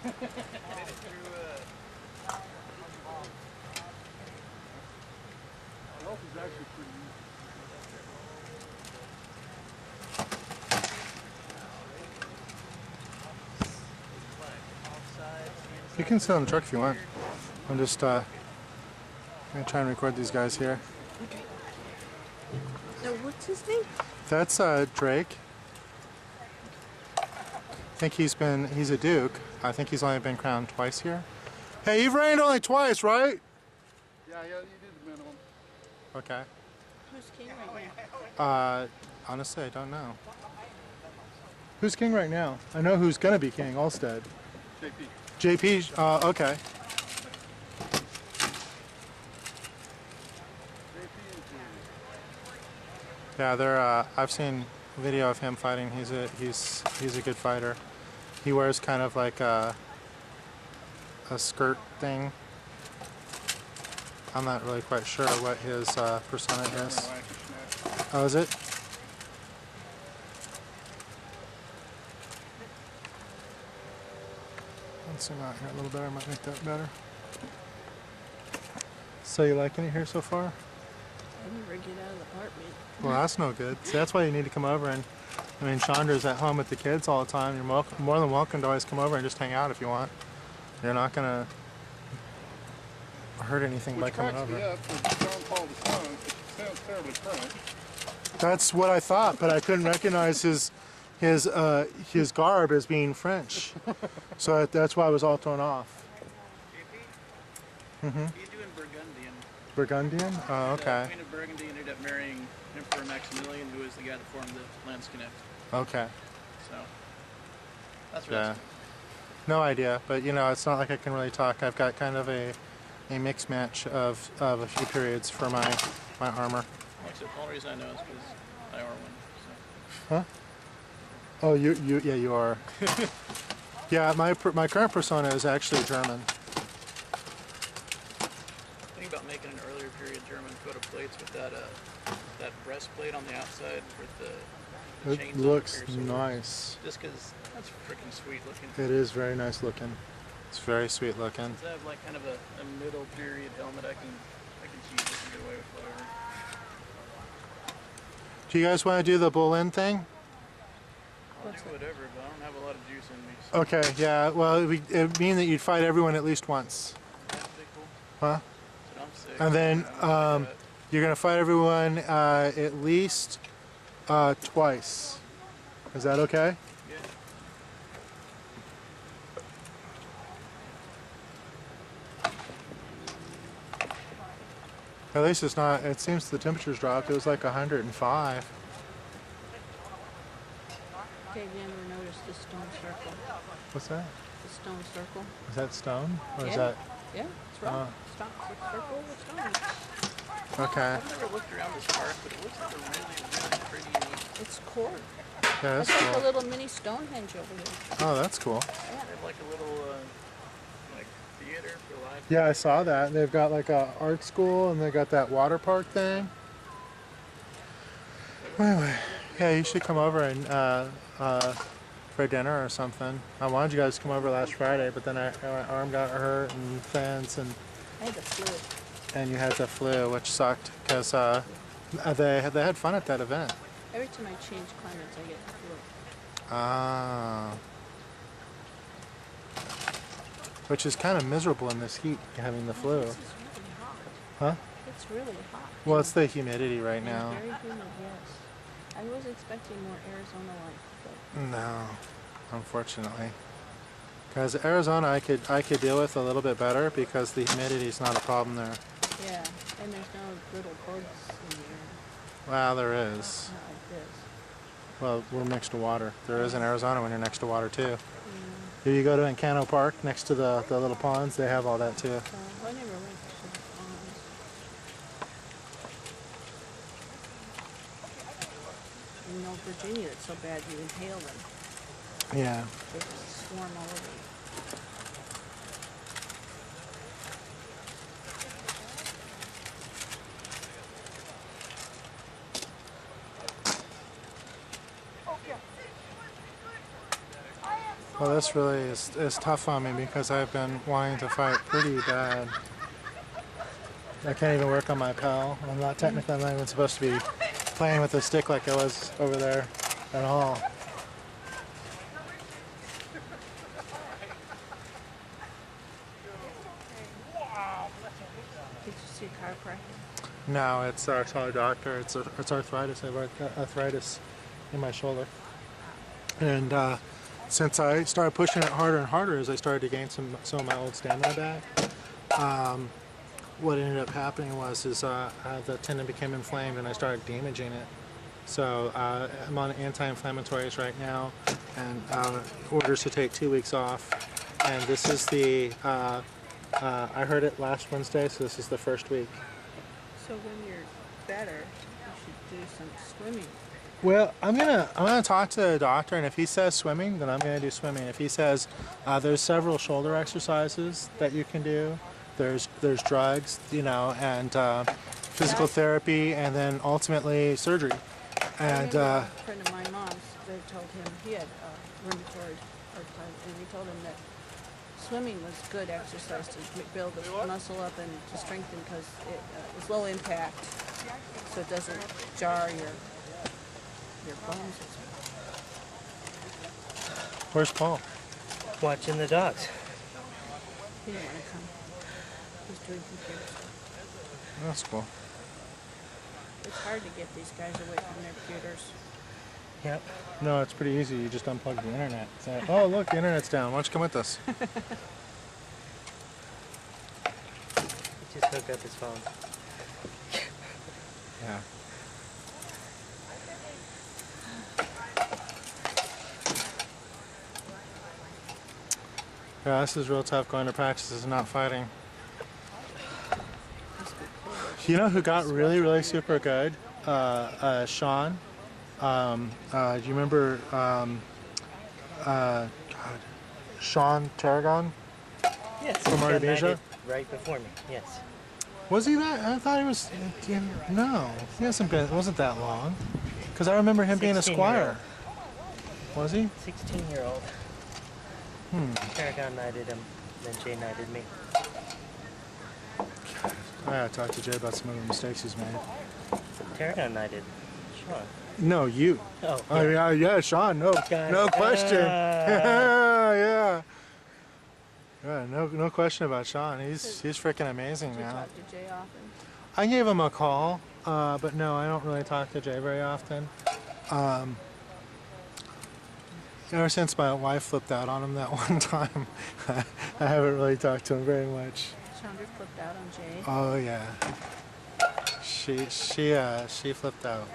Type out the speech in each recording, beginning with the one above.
Elf is actually pretty easy. You can sit on the truck if you want. I'm just gonna try and record these guys here. Okay. Now, what's his name? That's Drake. I think he's a duke. I think he's only been crowned twice here. Hey, you've reigned only twice, right? Yeah, you did the minimum. Okay. Who's king right now? Honestly, I don't know. Who's king right now? I know who's gonna be king, Olstead. JP. JP, okay. Yeah, they're. I've seen video of him fighting. He's a good fighter. He wears kind of like a skirt thing. I'm not really quite sure what his persona is. Oh, is it? Let's zoom out here a little better. Might make that better. So you liking it here so far? I never get out of the apartment. Well, that's no good. See, that's why you need to come over and, I mean, Chandra's at home with the kids all the time. You're more than welcome to always come over and just hang out if you want. You're not gonna hurt anything by coming over. Which cracks me up with John Paul II. It sounds terribly French. That's what I thought, but I couldn't recognize his garb as being French. So that's why I was all thrown off. JP? Mm-hmm. He's doing Burgundian. Burgundian? Oh, okay. The Queen of Burgundy ended up marrying Emperor Maximilian, who was the guy that formed the Landsknecht. Okay. So, that's what that's. No idea, but you know, it's not like I can really talk. I've got kind of a mixed match of a few periods for my armor. Except the only reason I know is because I are one. So. Huh? Oh, yeah, you are. Yeah, my current persona is actually German. Think about making an earlier period German coat of plates with that breastplate on the outside with the chains. It looks on it nice. Just because that's freaking sweet looking. It is very nice looking. It's very sweet looking. Does it have like kind of a middle period helmet? I can choose it and get away with whatever. Do you guys want to do the Boleyn thing? I'll do whatever, but I don't have a lot of juice in me. So. Okay, yeah. Well, it would mean that you'd fight everyone at least once. That'd be cool. Huh? So I'm sick. And then you're gonna fight everyone at least twice. Is that okay? Yeah. At least it's not. It seems the temperature's dropped. It was like 105. Okay, have you ever noticed the stone circle? What's that? The stone circle? Is that stone? Or is Yeah. that? Yeah, it's rock. Circle with stone. Okay. I've never looked around this park, but it looks like a really, really pretty. It's court. Yeah, that's It's like cool. a little mini Stonehenge over here. Oh, that's cool. They have like a little like theater for live. Yeah, I saw that. They've got like a art school and they got that water park thing. Anyway, yeah, you should come over and for dinner or something. I wanted you guys to come over last Friday, but then my arm got hurt and fence and. I had the flu. And you had the flu, which sucked because they had fun at that event. Every time I change climates, I get the flu. Ah. Which is kind of miserable in this heat, having the flu. This is really hot. Huh? It's really hot. Well, it's the humidity right And now. very humid, yes. I was expecting more Arizona-like, but No, unfortunately. Because Arizona, I could deal with a little bit better because the humidity is not a problem there. yeah, and there's no little bugs in the air. Well, there is. Not like this. Well, we're next to water. There is in Arizona when you're next to water too. If you go to Encano Park next to the little ponds, they have all that too. I never went to the ponds. In Virginia, it's so bad you inhale them. Yeah. They just swarm all over you. Well, this really is tough on me because I've been wanting to fight pretty bad. I can't even work on my pal. I'm not even supposed to be playing with the stick like I was over there at all. Did you see chiropractor? No, I saw a doctor. It's arthritis. I have arthritis in my shoulder. And since I started pushing it harder and harder as I started to gain some of my old stamina back, what ended up happening was the tendon became inflamed and I started damaging it. So I'm on anti-inflammatories right now, and orders to take 2 weeks off. And this is I heard it last Wednesday, so this is the first week. So when you're better, you should do some swimming. Well, I'm gonna talk to the doctor, and if he says swimming, then I'm gonna do swimming. If he says there's several shoulder exercises that you can do, there's drugs, and physical therapy, and then ultimately surgery. And a friend of my mom's, they told him he had rheumatoid arthritis, and he told him that swimming was good exercise to build the muscle up and to strengthen because it's low impact, so it doesn't jar your bones. where's Paul? Watching the dogs. He didn't want to come. He's doing computer stuff. That's cool. It's hard to get these guys away from their computers. Yep. No, it's pretty easy. You just unplug the internet. Say, oh, look, the internet's down. Why don't you come with us? He just hooked up his phone. Yeah. Yeah, this is real tough going to practices and not fighting. You know who got really, really super good? Sean. Do you remember Sean Tarragon? Yes. From he got Artemisia? knighted right before me. Yes. Was he that? I thought he was. No, he hasn't been. It wasn't that long. Because I remember him being a 16-year-old. squire. Was he? 16-year-old. Tarragon knighted him, then Jay knighted me. I gotta talk to Jay about some of the mistakes he's made. Tarragon knighted Sean. No, you. Oh, Oh yeah, Sean. No, Got no it. question. Ah. Yeah. Yeah, no question about Sean. He's freaking amazing Did you now. talk to Jay often? I gave him a call, but no, I don't really talk to Jay very often. Ever since my wife flipped out on him that one time, I haven't really talked to him very much. Chandra flipped out on Jay. Oh yeah, she flipped out.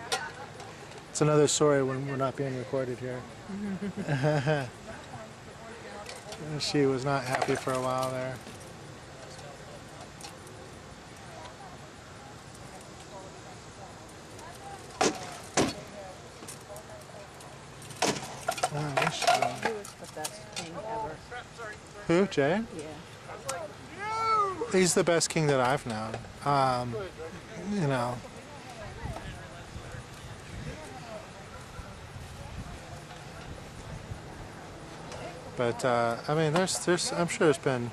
It's another story when we're not being recorded here. She was not happy for a while there. He was the best king ever. Who, Jay? Yeah. He's the best king that I've known. You know. But I mean, there's I'm sure there's been.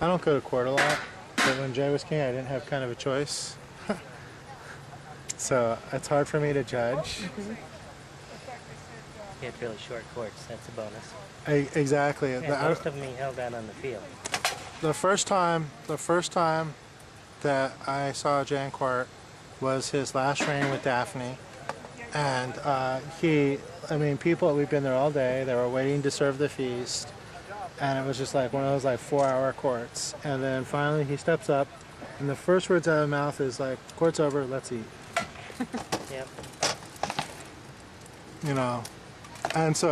I don't go to court a lot, but when Jay was king, I didn't have kind of a choice. So it's hard for me to judge. He had really short courts. That's a bonus. Exactly. And most of them he held out on the field. The first time that I saw Jay in court was his last reign with Daphne, and we'd been there all day. They were waiting to serve the feast, and it was just like one of those like 4-hour courts. And then finally he steps up, and the first words out of his mouth is like, "Court's over, let's eat." Yep. You know, and so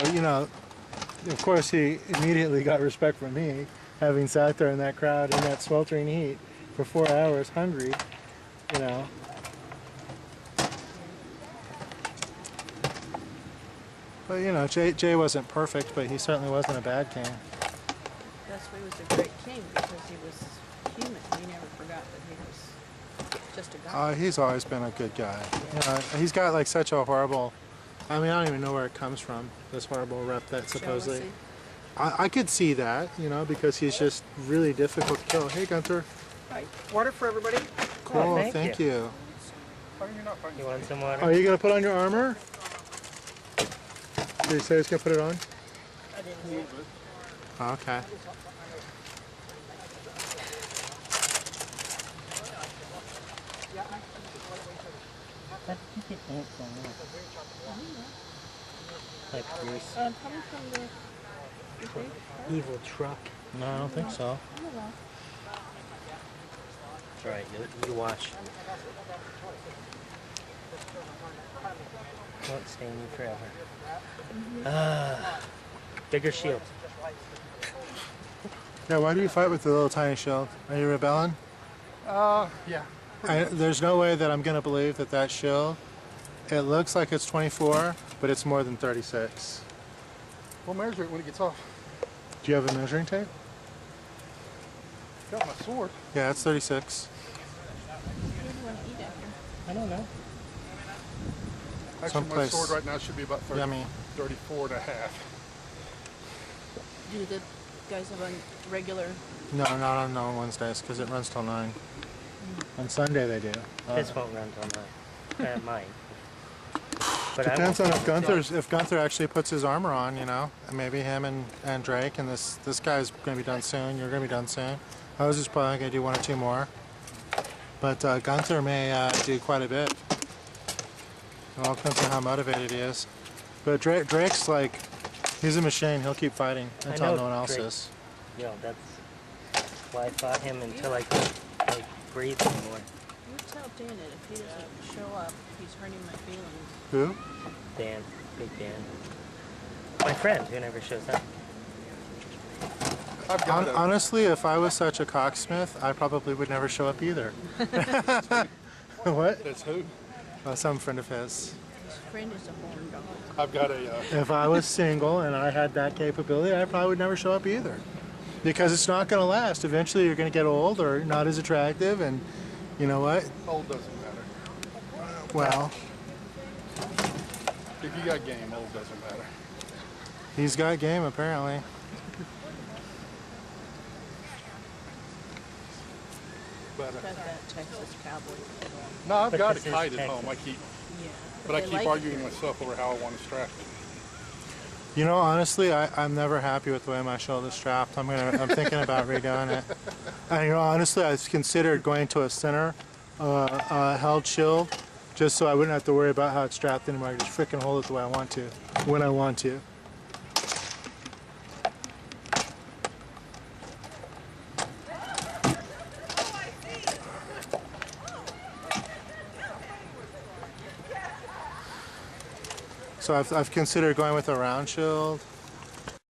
of course he immediately got respect from me, having sat there in that crowd in that sweltering heat for 4 hours, hungry. You know. But Jay wasn't perfect, but he certainly wasn't a bad king. That's why he was a great king, because he was human. He never forgot that he was just a guy. He's always been a good guy. He's got like such a horrible. I mean, I don't even know where it comes from. This horrible rep that supposedly. Jealousy. I could see that, you know, because he's just really difficult to kill. Hey, Gunther. Right. Water for everybody. Cool, Oh, thank you. How come you're not fighting? You want some water? Are you going to put on your armor? Did he say he's going to put it on? I didn't hear. Okay. I think it ain't so much. Like grease. Coming from the Evil truck. No, I don't think so. It's alright, you watch. Won't stain you forever. Bigger shield. Yeah, why do you fight with the little tiny shield? Are you rebelling? Yeah. There's no way that I'm going to believe that that shield, it looks like it's 24, but it's more than 36. We'll measure it when it gets off. Do you have a measuring tape? Got my sword. Yeah, it's 36. What do you want to eat after? I don't know. Actually, Someplace my sword right now should be about 30, yummy. 34 and a half. Do the guys have a regular? No, not on Wednesdays because it runs till 9. On Sunday they do. This won't run till 9. It might. But I Depends on won't- if Gunther actually puts his armor on, you know. Maybe him and Drake, and this guy's going to be done soon. You're going to be done soon. I was just probably going to do 1 or 2 more. But Gunther may do quite a bit. It all depends on how motivated he is. But Drake's like, he's a machine. He'll keep fighting until know no one else Drake. is. Yo, that's why I fought him until I could like breathe anymore. You tell Dan that if he doesn't show up, he's hurting my feelings. Who? Dan, Big Dan. My friend who never shows up. I've got it. Honestly, if I was such a cocksmith, I probably would never show up either. What? That's who? Some friend of his. His friend is a horn dog. I've got a. If I was single and I had that capability, I probably would never show up either. Because it's not going to last. Eventually you're going to get old or not as attractive, and you know what? Old doesn't matter. Well, If you got game, old doesn't matter. he's got game apparently. But Got that Texas cowboy. no, I've But got a this is kite at Texas. home. Yeah. But I they keep like arguing it. myself over how I want to strap it. You know, honestly, I'm never happy with the way my shoulder's strapped. I'm thinking about redoing it. And you know, honestly, I've considered going to a center held shield, just so I wouldn't have to worry about how it's strapped anymore. I can just freaking hold it the way I want to, when I want to. So I've considered going with a round shield.